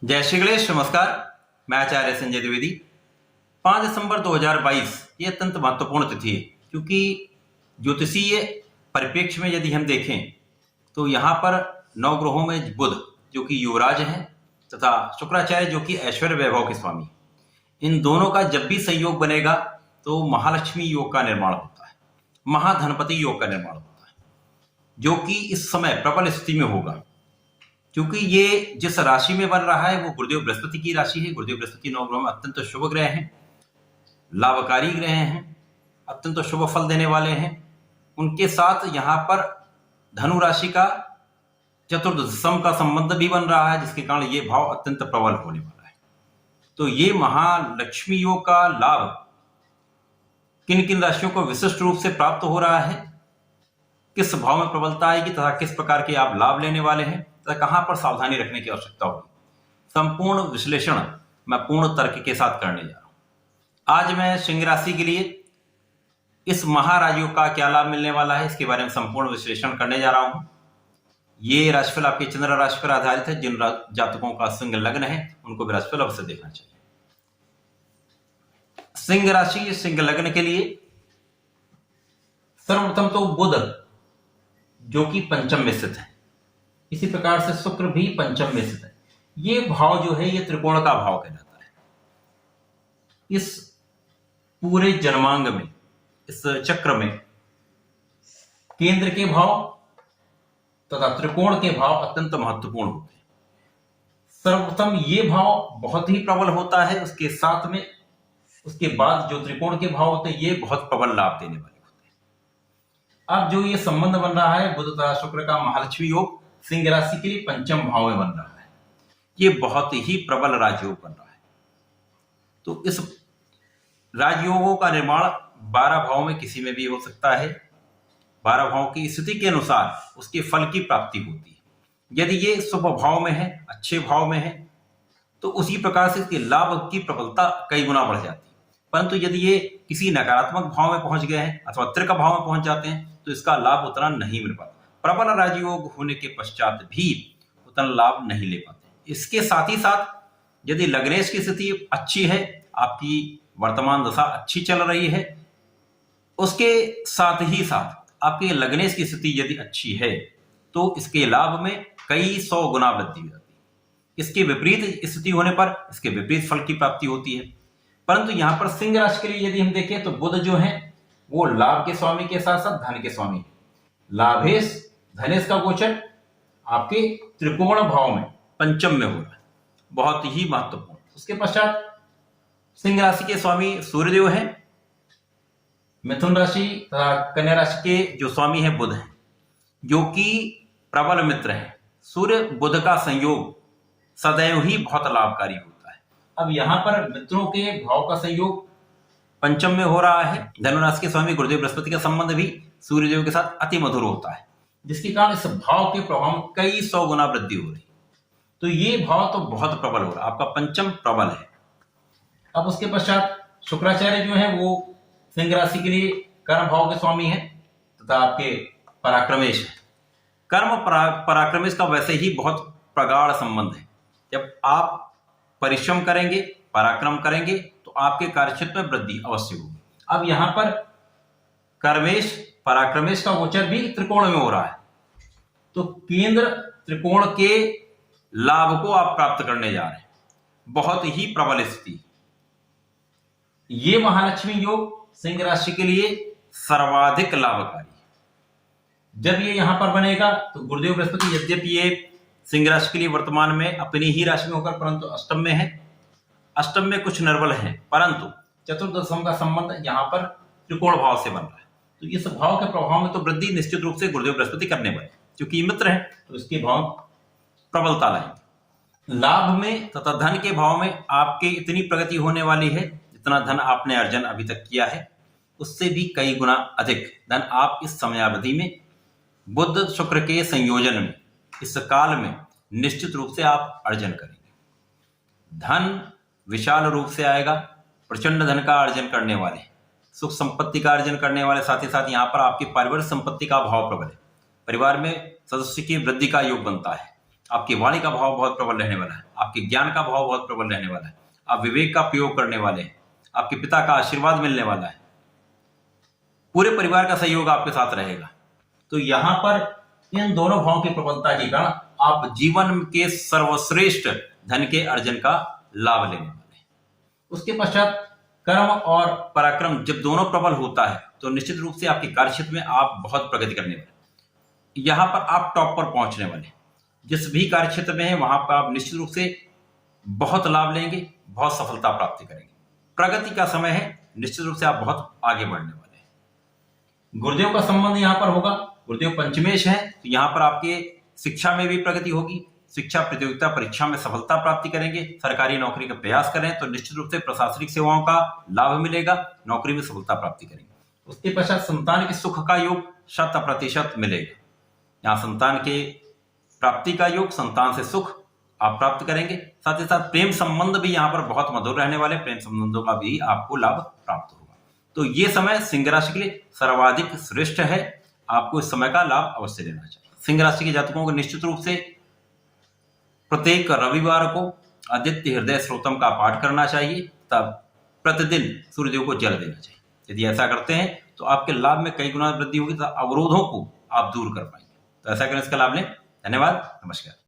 जय श्री गणेश। नमस्कार, मैं आचार्य संजय द्विवेदी। 5 दिसंबर 2022 ये अत्यंत महत्वपूर्ण तिथि है, क्योंकि ज्योतिषीय परिप्रेक्ष्य में यदि हम देखें तो यहाँ पर 9 ग्रहों में बुध जो कि युवराज हैं तथा शुक्राचार्य जो कि ऐश्वर्य वैभव के स्वामी, इन दोनों का जब भी संयोग बनेगा तो महालक्ष्मी योग का निर्माण होता है, महाधनपति योग का निर्माण होता है, जो कि इस समय प्रबल स्थिति में होगा। क्योंकि ये जिस राशि में बन रहा है वो गुरुदेव बृहस्पति की राशि है। गुरुदेव बृहस्पति 9 ग्रहों में अत्यंत शुभ ग्रह हैं, लाभकारी ग्रह हैं, अत्यंत शुभ फल देने वाले हैं। उनके साथ यहाँ पर धनु राशि का चतुर्दशम का संबंध भी बन रहा है, जिसके कारण ये भाव अत्यंत प्रबल होने वाला है। तो ये महालक्ष्मी योग का लाभ किन किन राशियों को विशिष्ट रूप से प्राप्त हो रहा है, किस भाव में प्रबलता आएगी तथा किस प्रकार के आप लाभ लेने वाले हैं तथा कहां पर सावधानी रखने की आवश्यकता होगी, संपूर्ण विश्लेषण मैं पूर्ण तर्क के साथ करने जा रहा हूं। आज मैं सिंह राशि के लिए इस महाराजयोग का क्या लाभ मिलने वाला है, इसके बारे में संपूर्ण विश्लेषण करने जा रहा हूं। ये राशिफल आपकी चंद्र राशि पर आधारित है। जिन जातकों का सिंह लग्न है उनको भी राशिफल अवश्य देखना चाहिए। सिंह राशि सिंह लग्न के लिए सर्वप्रथम तो बुध जो कि पंचम में स्थित है, इसी प्रकार से शुक्र भी पंचम में स्थित है। ये भाव जो है ये त्रिकोण का भाव कहलाता है। इस पूरे जन्मांग में, इस चक्र में केंद्र के भाव तथा त्रिकोण के भाव अत्यंत महत्वपूर्ण होते हैं। सर्वप्रथम ये भाव बहुत ही प्रबल होता है, उसके साथ में उसके बाद जो त्रिकोण के भाव होते हैं ये बहुत प्रबल लाभ देने वाले होते हैं। अब जो ये संबंध बन रहा है बुध तथा शुक्र का महालक्ष्मी योग सिंह राशि के लिए पंचम भाव में बन रहा है, ये बहुत ही प्रबल राजयोग बन रहा है। तो इस राजयोगों का निर्माण 12 भाव में किसी में भी हो सकता है। 12 भाव की स्थिति के अनुसार उसके फल की प्राप्ति होती है। यदि ये शुभ भाव में है, अच्छे भाव में है, तो उसी प्रकार से इसके लाभ की प्रबलता कई गुना बढ़ जाती है। परंतु यदि ये किसी नकारात्मक भाव में पहुंच गए हैं अथवा त्रिक भाव में पहुंच जाते हैं तो इसका लाभ उतना नहीं मिल पाता। प्रबल राजयोग होने के पश्चात भी उतना लाभ नहीं ले पाते। इसके साथ ही साथ यदि लग्नेश की स्थिति अच्छी है, आपकी वर्तमान दशा अच्छी चल रही है, उसके साथ ही साथ आपके लग्नेश की स्थिति यदि अच्छी है तो इसके लाभ में कई 100 गुना वृद्धि हो जाती है। इसके विपरीत स्थिति होने पर इसके विपरीत फल की प्राप्ति होती है। परंतु यहां पर सिंह राशि के लिए यदि हम देखें तो बुध जो है वो लाभ के स्वामी के साथ साथ धन के स्वामी है। लाभेश धनेश का गोचर आपके त्रिकोण भाव में पंचम में हो रहा है, बहुत ही महत्वपूर्ण। उसके पश्चात सिंह राशि के स्वामी सूर्यदेव हैं, मिथुन राशि तथा कन्या राशि के जो स्वामी है बुध हैं, जो कि प्रबल मित्र है। सूर्य बुध का संयोग सदैव ही बहुत लाभकारी होता है। अब यहां पर मित्रों के भाव का संयोग पंचम में हो रहा है। धनुराशि के स्वामी गुरुदेव बृहस्पति का संबंध भी सूर्यदेव के साथ अति मधुर होता है, जिसके कारण इस भाव के प्रभाव में कई 100 गुना वृद्धि हो रही। तो ये भाव तो बहुत प्रबल हो रहा है, आपका पंचम प्रबल है। अब उसके पश्चात शुक्राचार्य जो है वो सिंह राशि के लिए कर्म भाव के स्वामी है तथा आपके पराक्रमेश है। कर्म पराक्रमेश का वैसे ही बहुत प्रगाढ़ संबंध है। जब आप परिश्रम करेंगे, पराक्रम करेंगे तो आपके कार्यक्षेत्र में वृद्धि अवश्य होगी। अब यहां पर कर्मेश पराक्रमेश का गोचर भी त्रिकोण में हो रहा है, तो केंद्र त्रिकोण के लाभ को आप प्राप्त करने जा रहे हैं। बहुत ही प्रबल स्थिति। ये महालक्ष्मी योग सिंह राशि के लिए सर्वाधिक लाभकारी है। जब ये यहां पर बनेगा तो गुरुदेव बृहस्पति यद्यपि ये सिंह राशि के लिए वर्तमान में अपनी ही राशि में होकर परंतु अष्टम में है, अष्टम में कुछ निर्बल है, परंतु चतुर्दशम का संबंध यहां पर त्रिकोण भाव से बन रहा है। तो इस भाव के प्रभाव में तो वृद्धि निश्चित रूप से गुरुदेव बृहस्पति करने वाले, क्योंकि मित्र है तो इसके भाव प्रबलता लाएंगे। लाभ में तथा धन के भाव में आपके इतनी प्रगति होने वाली है, जितना धन आपने अर्जन अभी तक किया है उससे भी कई गुना अधिक धन आप इस समयावधि में बुध शुक्र के संयोजन में, इस काल में निश्चित रूप से आप अर्जन करेंगे। धन विशाल रूप से आएगा, प्रचंड धन का अर्जन करने वाले, सुख संपत्ति का अर्जन करने वाले, साथ ही साथ यहाँ पर आपकी पारिवारिक संपत्ति का भाव प्रबल है। परिवार में सदस्य की वृद्धि का योग बनता है। आपकी वाणी का भाव बहुत प्रबल रहने वाला है, आपके ज्ञान का भाव बहुत प्रबल रहने वाला है, आप विवेक का प्रयोग करने वाले हैं, आपके पिता का आशीर्वाद मिलने वाला है, पूरे परिवार का सहयोग आपके साथ रहेगा। तो यहां पर इन दोनों भावों की प्रबलता के कारण आप जीवन के सर्वश्रेष्ठ धन के अर्जन का लाभ लेने वाले हैं। उसके पश्चात कर्म और पराक्रम जब दोनों प्रबल होता है तो निश्चित रूप से आपके कार्यक्षेत्र में आप बहुत प्रगति करने वाले, यहां पर आप टॉप पर पहुंचने वाले, जिस भी कार्यक्षेत्र में है वहां पर आप निश्चित रूप से बहुत लाभ लेंगे, बहुत सफलता प्राप्त करेंगे। प्रगति का समय है, निश्चित रूप से आप बहुत आगे बढ़ने वाले हैं। गुरुदेव का संबंध यहां पर होगा, गुरुदेव पंचमेश है, तो यहां पर आपके शिक्षा में भी प्रगति होगी, शिक्षा प्रतियोगिता परीक्षा में सफलता प्राप्ति करेंगे, सरकारी नौकरी का प्रयास करें तो निश्चित रूप से प्रशासनिक सेवाओं का लाभ मिलेगा, नौकरी में सफलता प्राप्ति करेंगे। उसके पश्चात संतान के सुख का योग 100% मिलेगा, यहाँ संतान के प्राप्ति का योग, संतान से सुख आप प्राप्त करेंगे। साथ ही साथ प्रेम संबंध भी यहाँ पर बहुत मधुर रहने वाले, प्रेम संबंधों का भी आपको लाभ प्राप्त होगा। तो ये समय सिंह राशि के लिए सर्वाधिक श्रेष्ठ है, आपको इस समय का लाभ अवश्य लेना चाहिए। सिंह राशि के जातकों को निश्चित रूप से प्रत्येक रविवार को आदित्य हृदय स्त्रोतम का पाठ करना चाहिए, तब प्रतिदिन सूर्यदेव को जल देना चाहिए। यदि ऐसा करते हैं तो आपके लाभ में कई गुना वृद्धि होगी, तथा अवरोधों को आप दूर कर पाएंगे। तो ऐसा करें, इसका लाभ लें। धन्यवाद, नमस्कार।